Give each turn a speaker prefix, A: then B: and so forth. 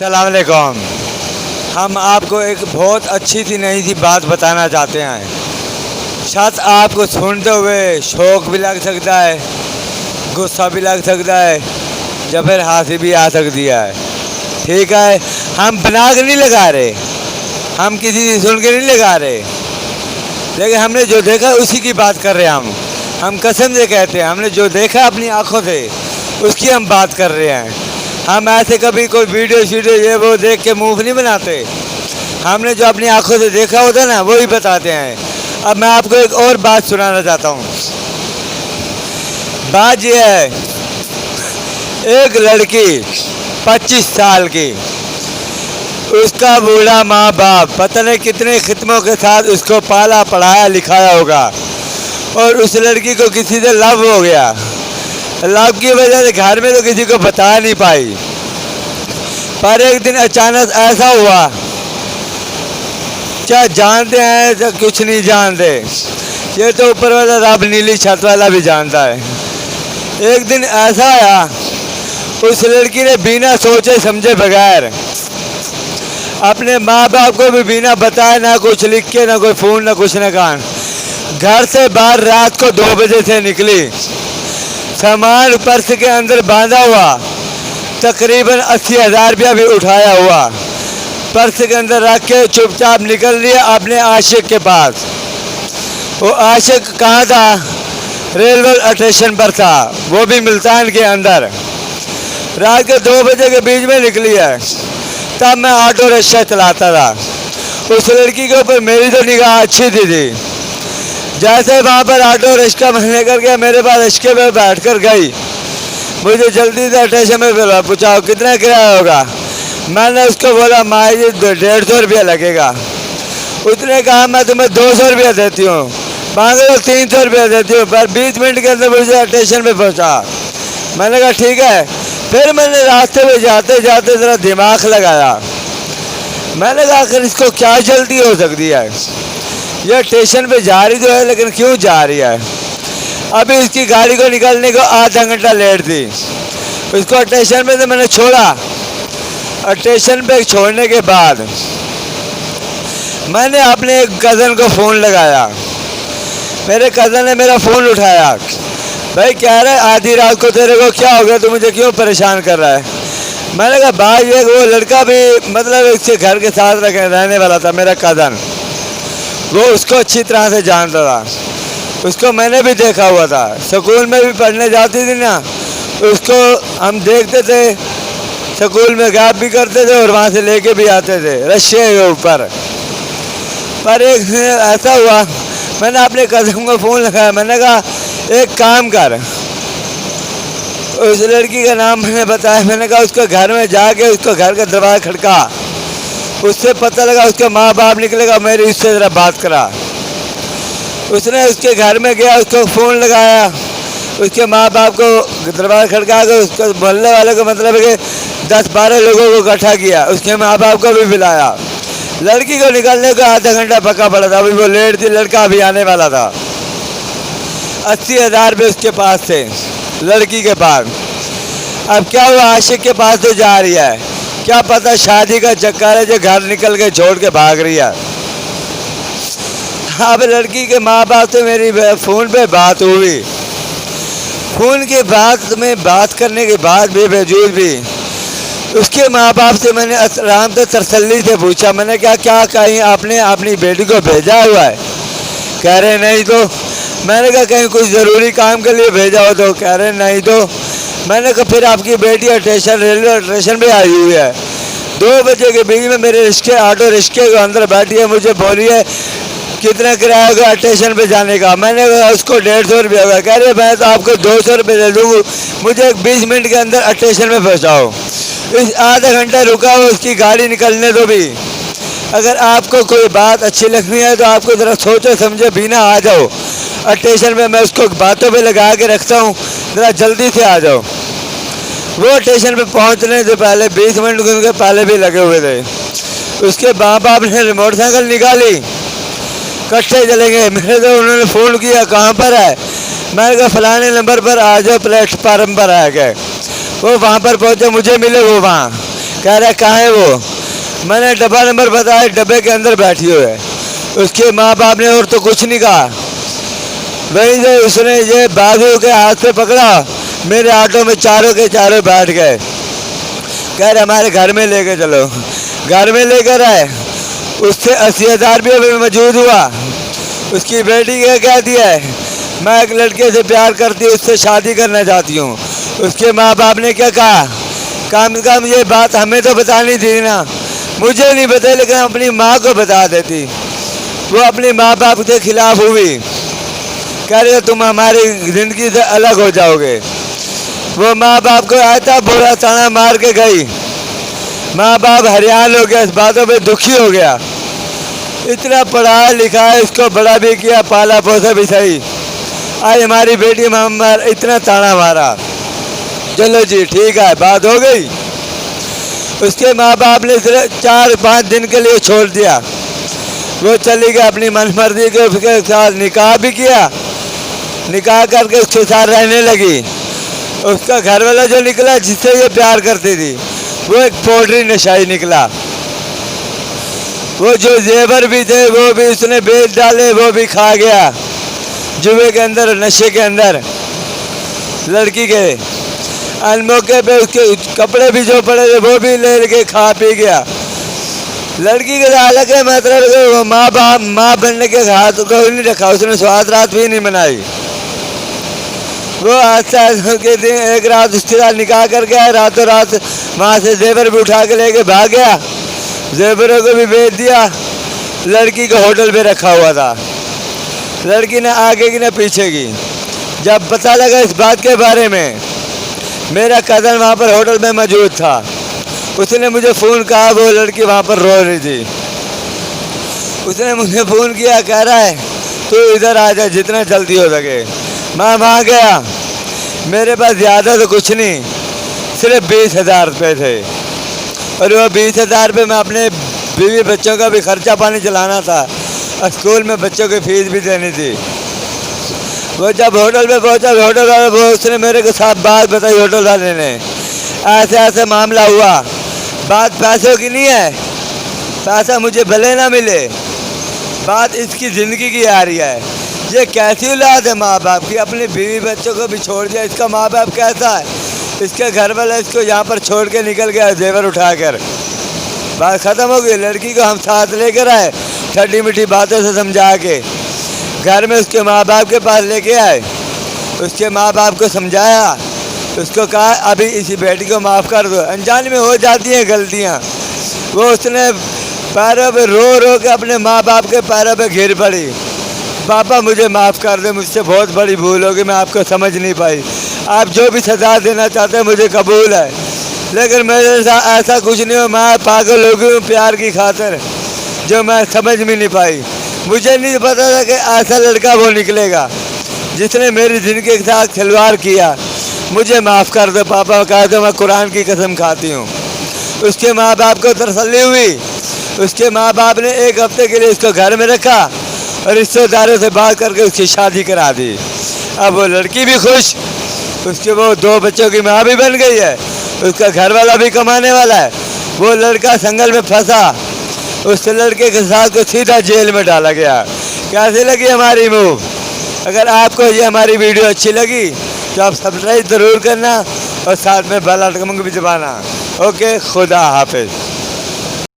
A: अस्सलाम वालेकुम। हम आपको एक बहुत अच्छी सी नई सी बात बताना चाहते हैं। शायद आपको सुनते हुए शौक भी लग सकता है, गुस्सा भी लग सकता है, या फिर हंसी भी आ सकती है। ठीक है, हम बना के नहीं लगा रहे, हम किसी से सुन के नहीं लगा रहे, लेकिन हमने जो देखा उसी की बात कर रहे हैं। हम कसम से कहते हैं, हमने जो देखा अपनी आंखों से उसकी हम बात कर रहे हैं। हम ऐसे कभी कोई वीडियो ये वो देख के मुंह नहीं बनाते। हमने जो अपनी आंखों से देखा होता है ना, वही बताते हैं। अब मैं आपको एक और बात सुनाना चाहता हूँ। बात यह है, एक लड़की 25 साल की, उसका बूढ़ा माँ बाप पता नहीं कितने खिदमतों के साथ उसको पाला पढ़ाया लिखाया होगा, और उस लड़की को किसी से लव हो गया। लव की वजह से घर में तो किसी को बता नहीं पाई, पर एक दिन अचानक ऐसा हुआ, क्या जानते हैं तो कुछ नहीं जानते, ये तो ऊपर वाला रब नीली छत वाला भी जानता है। एक दिन ऐसा आया, उस लड़की ने बिना सोचे समझे बगैर अपने माँ बाप को भी बिना बताए, ना कुछ लिख के, ना कोई फ़ोन, ना कुछ न कान, घर से बाहर रात को 2 बजे से निकली। सामान पर्स के अंदर बांधा हुआ, तकरीबन 80,000 रुपया भी उठाया हुआ, पर्स के अंदर रख के चुपचाप निकल लिया अपने आशिक के पास। वो आशिक कहाँ था? रेलवे स्टेशन पर था, वो भी मुल्तान के अंदर। रात के 2 बजे के बीच में निकली है। तब मैं ऑटो रिक्शा चलाता था। उस लड़की के ऊपर मेरी तो निगाह अच्छी थी। जैसे वहाँ पर ऑटो रिक्शा में लेकर गया, मेरे पास रिक्शे में बैठ कर गई। मुझे जल्दी से स्टेशन में पूछा कितना किराया होगा। मैंने उसको बोला माँ जी 150 रुपया लगेगा। उसने कहा मैं तुम्हें 200 रुपया देती हूँ, मांगे तो 300 रुपया देती हूँ, पर 20 मिनट के अंदर मुझे स्टेशन पे पहुँचा। मैंने कहा ठीक है। फिर मैंने रास्ते में जाते जाते ज़रा दिमाग लगाया। मैंने कहा आखिर इसको क्या जल्दी हो सकती है, यह स्टेशन पे जा रही तो है, लेकिन क्यों जा रही है? अभी इसकी गाड़ी को निकलने को आधा घंटा लेट थी। उसको स्टेशन पे से मैंने छोड़ा। स्टेशन पे छोड़ने के बाद मैंने अपने एक कज़न को फ़ोन लगाया। मेरे कज़न ने मेरा फ़ोन उठाया। भाई कह रहा है आधी रात को तेरे को क्या हो गया, तू मुझे क्यों परेशान कर रहा है? मैंने कहा भाई ये वो लड़का भी मतलब इसके घर के साथ रहने वाला था, मेरा कज़न, वो उसको अच्छी तरह से जानता था। उसको मैंने भी देखा हुआ था, स्कूल में भी पढ़ने जाती थी ना, उसको हम देखते थे, स्कूल में गैप भी करते थे और वहाँ से लेके भी आते थे रशिया के ऊपर। पर एक ऐसा हुआ, मैंने अपने कज़न को फ़ोन लगाया। मैंने कहा एक काम कर, उस लड़की का नाम मैंने बताया। मैंने कहा उसके घर में जाके उसको घर का दरवाज़ा खड़का, उससे पता लगा उसके माँ बाप निकलेगा, मेरी उससे ज़रा बात करा। उसने उसके घर में गया, उसको फ़ोन लगाया, उसके माँ बाप को दरबार खड़का के उसको मोहल्ले वाले को मतलब है कि 10-12 लोगों को इकट्ठा किया, उसके माँ बाप को भी बुलाया। लड़की को निकलने को आधा घंटा पक्का पड़ा था, अभी वो लेट थी, लड़का अभी आने वाला था। 80,000 रुपये उसके पास थे, लड़की के पास। अब क्या हुआ, आशिक के पास तो जा रही है, क्या पता शादी का चक्कर है जो घर निकल के छोड़ के भाग रही है। अब लड़की के माँ बाप से मेरी फ़ोन पे बात हुई। फ़ोन के बाद में बात करने के बाद भी बावजूद भी उसके माँ बाप से मैंने आराम से तसल्ली से पूछा, मैंने क्या कहीं आपने अपनी बेटी को भेजा हुआ है? कह रहे नहीं। तो मैंने कहा कहीं कुछ ज़रूरी काम के लिए भेजा हो? तो कह रहे नहीं। तो मैंने कहा फिर आपकी बेटी रेलवे स्टेशन पे आई हुई है, 2 बजे के बीच में मेरे ऑटो रिक्शे के अंदर बैठी है, मुझे बोली है कितना किराया होगा स्टेशन पे जाने का? मैंने कहा उसको 150 रुपया होगा। कह रहे मैं तो आपको 200 रुपये दे दूँगी, मुझे 20 मिनट के अंदर स्टेशन में पहुँचाओ। इस आधा घंटा रुका हो, उसकी गाड़ी निकलने दो भी। अगर आपको कोई बात अच्छी लगनी है तो आपको ज़रा सोचो समझे बिना आ जाओ स्टेशन पे, मैं उसको बातों पे लगा के रखता हूँ, ज़रा जल्दी से आ जाओ। वो स्टेशन पे पहुँचने से पहले 20 मिनट उनके पहले भी लगे हुए थे। उसके माँ बाप ने मोटरसाइकिल निकाली, कट्ठे चलेंगे। मेरे तो उन्होंने फ़ोन किया कहाँ पर है? मैंने कहा फलाने नंबर पर आ जाओ, प्लेटफार्म पर आ गए। वो वहाँ पर पहुँचे, मुझे मिले वो वहाँ कह रहा कहाँ है वो? मैंने डब्बा नंबर बताया, डब्बे के अंदर बैठी हुई है। उसके माँ बाप ने और तो कुछ नहीं कहा। वहीं से उसने ये बाजू के हाथ से पकड़ा, मेरे ऑटो में चारों के चारों बैठ गए। कह रहे हमारे घर में लेके चलो। घर में लेकर आए, उससे 80,000 रुपये भी मौजूद हुआ। उसकी बेटी क्या कहती है, मैं एक लड़के से प्यार करती हूँ, उससे शादी करना चाहती हूँ। उसके माँ बाप ने क्या कहा, कम से कम ये बात हमें तो बतानी थी ना। मुझे नहीं बताई, लेकिन अपनी माँ को बता देती। वो अपने माँ बाप के खिलाफ हुई, कह रहे तुम हमारी ज़िंदगी से अलग हो जाओगे। वो माँ बाप को ऐसा बुरा ताना मार के गई। माँ बाप हैरान हो गया, इस बातों पे दुखी हो गया। इतना पढ़ाया लिखा है, इसको बड़ा भी किया, पाला पोसा भी सही, आज हमारी बेटी मोहम्मद इतना ताना मारा। चलो जी ठीक है, बात हो गई। उसके माँ बाप ने सिर्फ 4-5 दिन के लिए छोड़ दिया। वो चली गई अपनी मनमर्जी के, उसके साथ निकाह भी किया। निकाह करके उसके साथ रहने लगी। उसका घर वाला जो निकला, जिससे ये प्यार करती थी, वो एक पोल्ट्री नशाई निकला। वो जो जेवर भी थे वो भी उसने बेच डाले, वो भी खा गया जुए के अंदर, नशे के अंदर लड़की के। अनमौके पे उसके कपड़े भी जो पड़े थे वो भी ले के खा पी गया। लड़की के हालत है, मतलब वो माँ बनने के हाथ को नहीं रखा, उसने स्वाद रात भी नहीं मनाई। वो आस्ते के दिन एक रात उसके साथ निकाह कर गया, रातों रात वहाँ से जेवर भी उठा के लेके भाग गया। जेवरों को भी बेच दिया। लड़की को होटल पे रखा हुआ था। लड़की ने आगे की न पीछे की। जब पता लगा इस बात के बारे में, मेरा कज़न वहाँ पर होटल में मौजूद था। उसने मुझे फ़ोन कहा, वो लड़की वहाँ पर रो रही थी। उसने मुझे फ़ोन किया, कह रहा है तू इधर आ जा जितना जल्दी हो सके। मैं वहाँ गया, मेरे पास ज़्यादा तो कुछ नहीं, सिर्फ 20,000 रुपये थे। और वो 20,000 रुपये में अपने बीवी बच्चों का भी खर्चा पानी चलाना था, स्कूल में बच्चों की फ़ीस भी देनी थी। वो जब होटल पे पहुंचा, होटल वाले वो उसने मेरे के साथ बात बताई। होटल वाले ने ऐसे ऐसे मामला हुआ, बात पैसों की नहीं है, पैसा मुझे भले ना मिले, बात इसकी ज़िंदगी की आ रही है। ये कैसी औलाद है माँ बाप की, अपने बीवी बच्चों को भी छोड़ दिया। इसका माँ बाप कैसा है, इसके घर वाले इसको यहाँ पर छोड़ के निकल गया जेवर उठाकर। बात ख़त्म हो गई। लड़की को हम साथ लेकर आए, ठंडी मीठी बातों से समझा के घर में उसके माँ बाप के पास लेके आए। उसके माँ बाप को समझाया, उसको कहा अभी इसी बेटी को माफ़ कर दो। अनजाने में हो जाती हैं गलतियाँ। वो उसने पैरों पे रो रो के अपने माँ बाप के पैरों पे गिर पड़ी। पापा मुझे माफ़ कर दे, मुझसे बहुत बड़ी भूल होगी, मैं आपको समझ नहीं पाई। आप जो भी सज़ा देना चाहते हैं मुझे कबूल है, लेकिन मेरे साथ ऐसा कुछ नहीं हो। मैं पागल हो गई हूँ प्यार की खातिर, जो मैं समझ में नहीं पाई। मुझे नहीं पता था कि ऐसा लड़का वो निकलेगा जिसने मेरी ज़िंदगी के साथ खिलवाड़ किया। मुझे माफ़ कर दो पापा, कह दो मैं कुरान की कसम खाती हूँ। उसके माँ बाप को तसल्ली हुई। उसके माँ बाप ने 1 हफ्ते के लिए उसको घर में रखा और रिश्तेदारों से बात करके उसकी शादी करा दी। अब वो लड़की भी खुश, उसके वो 2 बच्चों की माँ भी बन गई है, उसका घर वाला भी कमाने वाला है। वो लड़का संगल में फंसा, उस लड़के के साथ को सीधा जेल में डाला गया। कैसी लगी हमारी मूव? अगर आपको ये हमारी वीडियो अच्छी लगी तो आप सब्सक्राइब ज़रूर करना और साथ में बेल आइकन भी दबाना। ओके, खुदा हाफिज़।